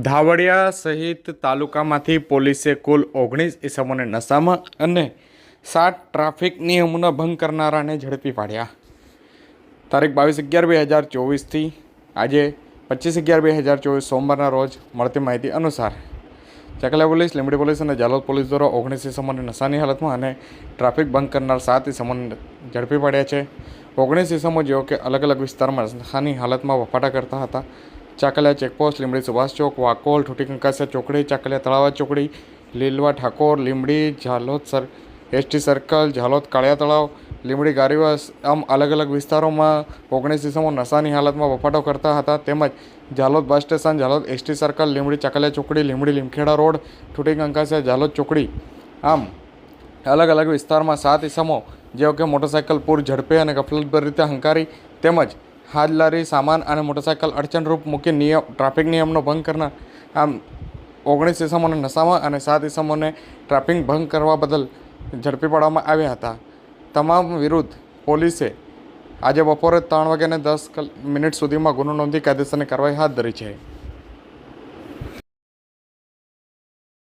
ધાવડિયા સહિત તાલુકામાંથી પોલીસે કુલ 19 ઇસમોને નશામાં અને 7 ટ્રાફિક નિયમોના ભંગ કરનારાને ઝડપી પાડ્યા. તારીખ 22/11/2024થી આજે 25/11/2024 સોમવારના રોજ મળતી માહિતી અનુસાર ચકલા પોલીસ, લીંબડી પોલીસ અને જાલોદ પોલીસ દ્વારા 19 ઇસમોને નશાની હાલતમાં અને ટ્રાફિક ભંગ કરનાર 7 ઇસમોને ઝડપી પાડ્યા છે. 19 ઇસમો જેઓ કે અલગ અલગ વિસ્તારમાં નશાની હાલતમાં વફાટા કરતા હતા. ચાકલિયા ચેકપોસ્ટ, લીંબડી સુભાષ ચોક, વાકોલ, ઠુટી કંકાસિયા ચોકડી, ચાકલિયા તળાવ ચોકડી, લીલવા ઠાકોર, લીંબડી, ઝાલોદ એસટી સર્કલ, ઝાલોદ કાળિયા તળાવ, લીંબડી ગારીવાસ, આમ અલગ અલગ વિસ્તારોમાં 19 ઇસમો નશાની હાલતમાં વફાટો કરતા હતા. તેમજ Jhalod bus station, Jhalod ST circle, Limbdi Chakaliya ચોકડી, લીંબડી લીમખેડા રોડ, ઠુટી કંકાસિયા, ઝાલોદ ચોકડી, આમ અલગ અલગ વિસ્તારમાં 7 ઇસમો જેઓ કે મોટરસાઇકલ પૂર ઝડપે અને ગફલતભરી રીતે હંકારી તેમજ હાજલારી સામાન અને મોટરસાઇકલ અડચણરૂપ મૂકી ટ્રાફિક નિયમનો ભંગ કરનાર આમ 19 ઇસમોને નશામાં અને 7 ઇસમોને ટ્રાફિક ભંગ કરવા બદલ ઝડપી પાડવામાં આવ્યા હતા. તમામ વિરુદ્ધ પોલીસે આજે બપોરે 3:10 સુધીમાં ગુનો નોંધી કાયદેસરની કાર્યવાહી હાથ ધરી છે.